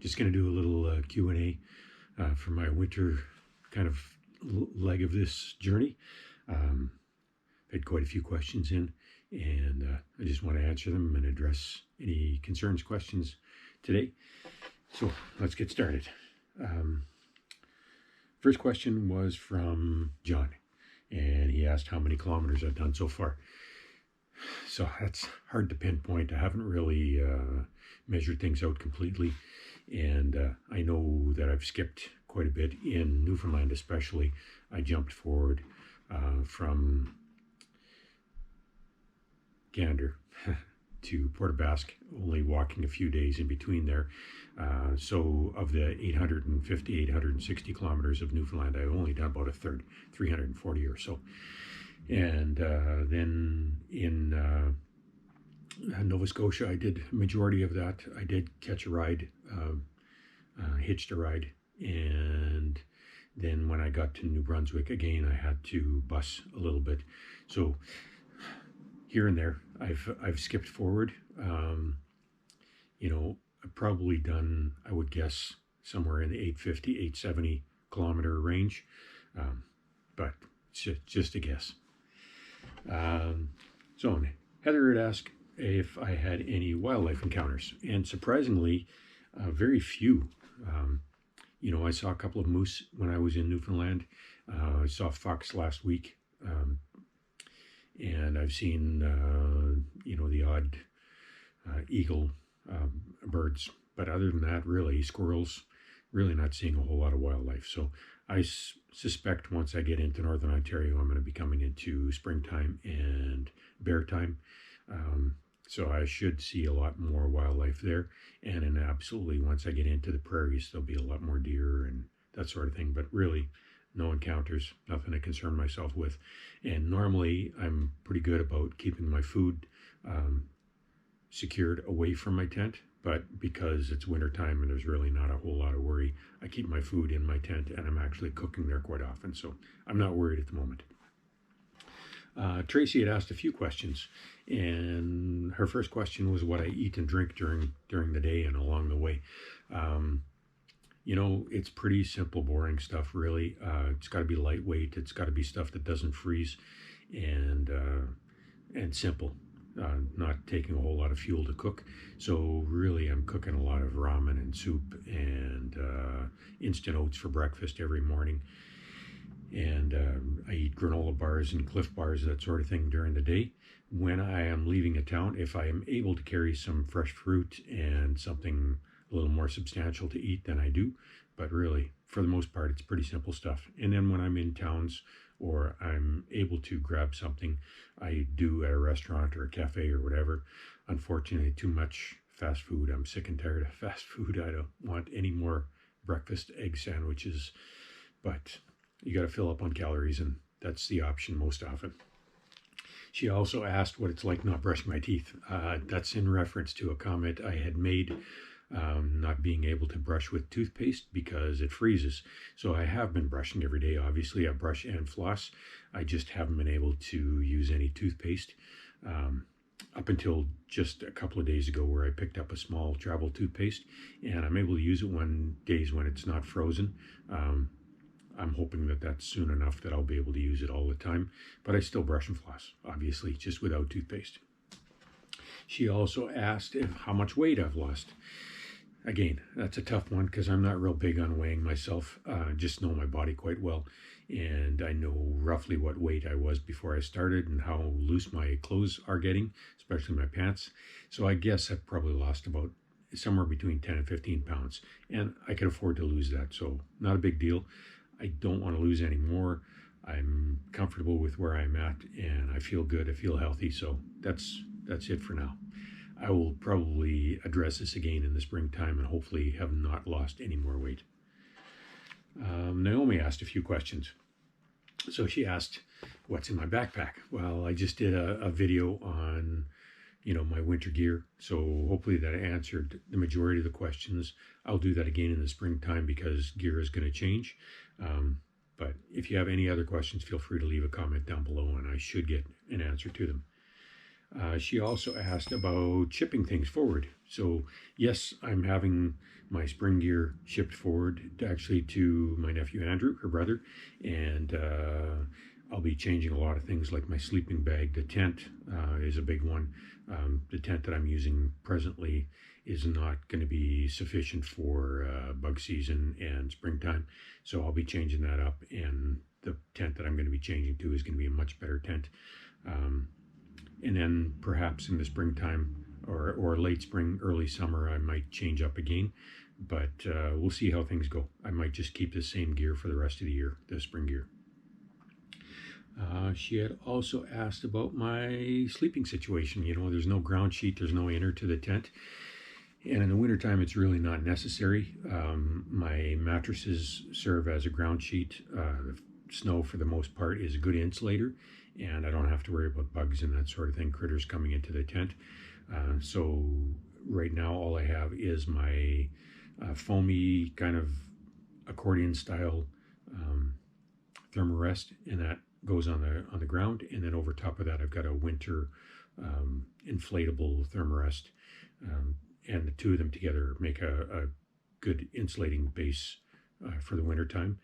Just going to do a little Q&A for my winter kind of leg of this journey. I've had quite a few questions in, and I just want to answer them and address any concerns, questions today. So let's get started. First question was from John, and he asked how many kilometers I've done so far. So that's hard to pinpoint. I haven't really measured things out completely, and I know that I've skipped quite a bit in Newfoundland especially. I jumped forward from Gander to Port aux Basques, only walking a few days in between there. So of the 850, 860 kilometers of Newfoundland, I've only done about a third, 340 or so. And then in Nova Scotia, I did a majority of that. I did catch a ride, hitched a ride. And then when I got to New Brunswick, again, I had to bus a little bit. So here and there, I've skipped forward. I've probably done, I would guess, somewhere in the 850, 870 kilometer range, but it's just a guess. So Heather had asked if I had any wildlife encounters, and surprisingly, very few. I saw a couple of moose when I was in Newfoundland. I saw a fox last week. And I've seen, the odd eagle, birds. But other than that, really, squirrels, really not seeing a whole lot of wildlife. So I suspect once I get into Northern Ontario, I'm going to be coming into springtime and bear time. So I should see a lot more wildlife there. And then absolutely, once I get into the prairies, there'll be a lot more deer and that sort of thing. But really, no encounters, nothing to concern myself with. And normally I'm pretty good about keeping my food secured away from my tent, but because it's wintertime and there's really not a whole lot of worry, I keep my food in my tent, and I'm actually cooking there quite often, so I'm not worried at the moment. Tracy had asked a few questions, and her first question was what I eat and drink during the day and along the way. It's pretty simple, boring stuff, really. It's got to be lightweight. It's got to be stuff that doesn't freeze, and simple, not taking a whole lot of fuel to cook. So really, I'm cooking a lot of ramen and soup and instant oats for breakfast every morning. And I eat granola bars and Cliff bars, that sort of thing, during the day. When I am leaving a town, if I am able to carry some fresh fruit and something a little more substantial to eat, than I do. But really, for the most part, it's pretty simple stuff. And then when I'm in towns or I'm able to grab something, I do at a restaurant or a cafe or whatever. Unfortunately, too much fast food. I'm sick and tired of fast food. I don't want any more breakfast egg sandwiches. But you got to fill up on calories, and that's the option most often. She also asked what it's like not brushing my teeth. That's in reference to a comment I had made, not being able to brush with toothpaste because it freezes. So I have been brushing every day. Obviously, I brush and floss. I just haven't been able to use any toothpaste up until just a couple of days ago, where I picked up a small travel toothpaste, and I'm able to use it days when it's not frozen. I'm hoping that that's soon enough that I'll be able to use it all the time, but I still brush and floss, obviously, just without toothpaste. She also asked how much weight I've lost. Again, that's a tough one because I'm not real big on weighing myself. Just know my body quite well, and I know roughly what weight I was before I started and how loose my clothes are getting, especially my pants. So I guess I've probably lost about somewhere between 10 and 15 pounds, and I can afford to lose that, so not a big deal. I don't want to lose any more. I'm comfortable with where I'm at, and I feel good. I feel healthy, so that's it for now. I will probably address this again in the springtime and hopefully have not lost any more weight. Naomi asked a few questions. So she asked, what's in my backpack? Well, I just did a video on, my winter gear. So hopefully that answered the majority of the questions. I'll do that again in the springtime because gear is going to change. But if you have any other questions, feel free to leave a comment down below and I should get an answer to them. She also asked about shipping things forward. So, yes, I'm having my spring gear shipped forward actually to my nephew Andrew, her brother, and I'll be changing a lot of things like my sleeping bag. The tent is a big one. The tent that I'm using presently is not going to be sufficient for bug season and springtime, so I'll be changing that up. And the tent that I'm going to be changing to is going to be a much better tent. Um, and then perhaps in the springtime or late spring, early summer, I might change up again. But we'll see how things go. I might just keep the same gear for the rest of the year, the spring gear. She had also asked about my sleeping situation. You know, there's no ground sheet, there's no inner to the tent. And in the wintertime, it's really not necessary. My mattresses serve as a ground sheet. The snow, for the most part, is a good insulator, and I don't have to worry about bugs and that sort of thing, critters coming into the tent. So right now, all I have is my foamy kind of accordion style thermarest, and that goes on the ground. And then over top of that, I've got a winter inflatable thermarest. And the two of them together make a good insulating base for the wintertime.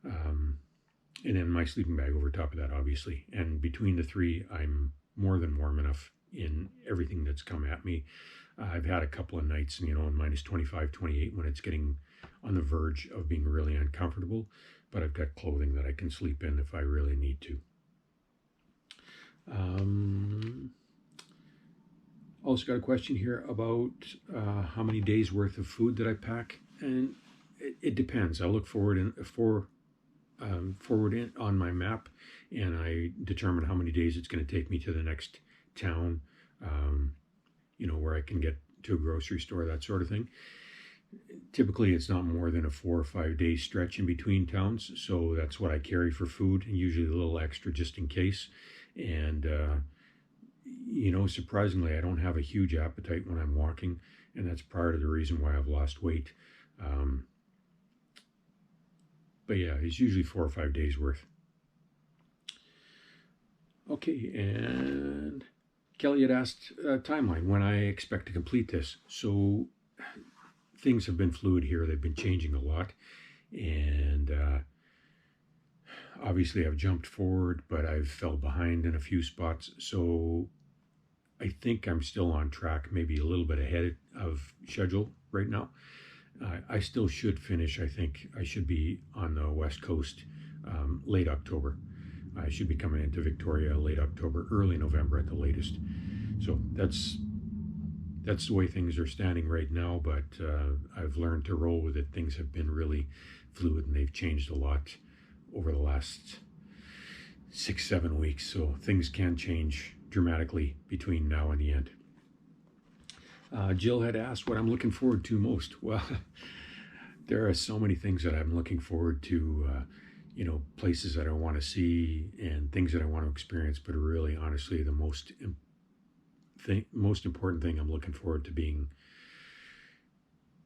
And then my sleeping bag over top of that, obviously. And between the three, I'm more than warm enough in everything that's come at me. I've had a couple of nights, you know, in minus 25, 28 when it's getting on the verge of being really uncomfortable. But I've got clothing that I can sleep in if I really need to. Also got a question here about how many days worth of food that I pack, and it depends. I look forward on my map, and I determine how many days it's going to take me to the next town, you know, where I can get to a grocery store, that sort of thing. Typically, it's not more than a 4 or 5 day stretch in between towns, so that's what I carry for food, and usually a little extra just in case. And you know, surprisingly, I don't have a huge appetite when I'm walking, and that's part of the reason why I've lost weight. But yeah, it's usually 4 or 5 days worth. Okay, and Kelly had asked a timeline when I expect to complete this. So things have been fluid here. They've been changing a lot. And obviously I've jumped forward, but I've fell behind in a few spots. So I think I'm still on track, maybe a little bit ahead of schedule right now. I still should finish. I think I should be on the West Coast late October. I should be coming into Victoria late October, early November at the latest. So that's the way things are standing right now, but I've learned to roll with it. Things have been really fluid, and they've changed a lot over the last 6-7 weeks. So things can change dramatically between now and the end. Jill had asked what I'm looking forward to most. Well, there are so many things that I'm looking forward to, you know, places that I want to see and things that I want to experience. But really, honestly, the most important thing I'm looking forward to being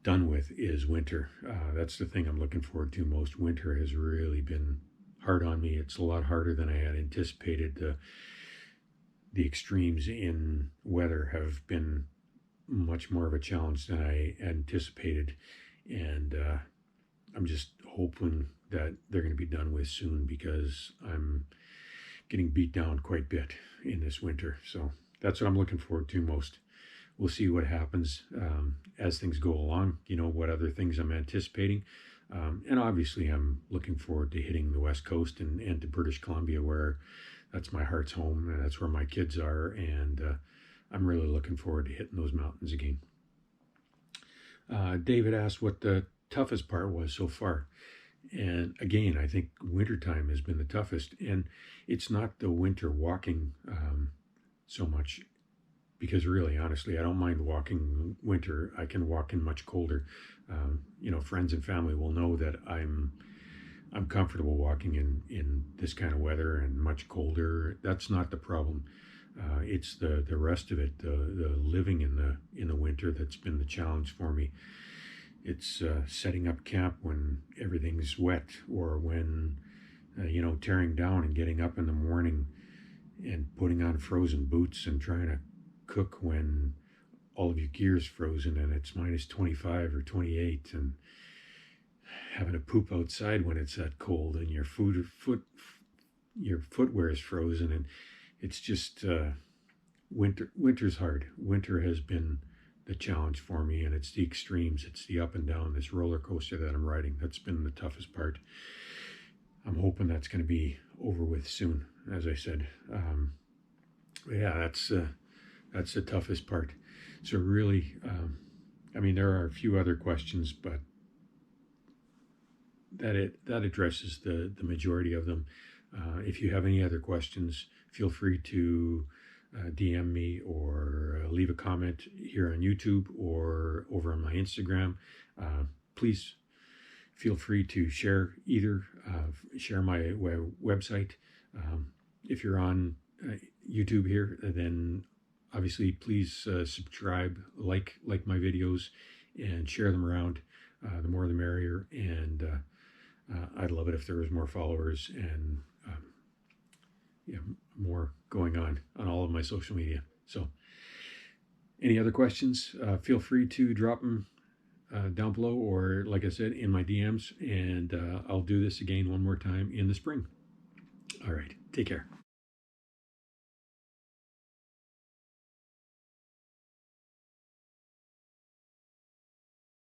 done with is winter. That's the thing I'm looking forward to most. Winter has really been hard on me. It's a lot harder than I had anticipated. The extremes in weather have been much more of a challenge than I anticipated, and I'm just hoping that they're going to be done with soon, because I'm getting beat down quite a bit in this winter. So that's what I'm looking forward to most. We'll see what happens as things go along, you know, what other things I'm anticipating. And obviously I'm looking forward to hitting the West Coast and to British Columbia, where that's my heart's home, and that's where my kids are, and I'm really looking forward to hitting those mountains again. David asked what the toughest part was so far. And again, I think wintertime has been the toughest. And it's not the winter walking so much, because really, honestly, I don't mind walking winter. I can walk in much colder. You know, friends and family will know that I'm comfortable walking in this kind of weather and much colder. That's not the problem. It's the rest of it, the living in the winter, that's been the challenge for me. It's setting up camp when everything's wet, or when you know, tearing down and getting up in the morning and putting on frozen boots and trying to cook when all of your gear's frozen and it's minus 25 or 28, and having to poop outside when it's that cold, and your footwear is frozen, and it's just winter's hard. Winter has been the challenge for me, and it's the extremes. It's the up and down, this roller coaster that I'm riding. That's been the toughest part. I'm hoping that's going to be over with soon, as I said. Yeah, that's the toughest part. So really, I mean, there are a few other questions, but that addresses the majority of them. If you have any other questions, feel free to DM me or leave a comment here on YouTube or over on my Instagram. Please feel free to share share my website. If you're on YouTube here, then obviously please subscribe, like my videos, and share them around. The more the merrier, and I'd love it if there was more followers and yeah, more going on all of my social media. So any other questions, feel free to drop them down below, or like I said, in my DMs, and I'll do this again one more time in the spring. All right, take care.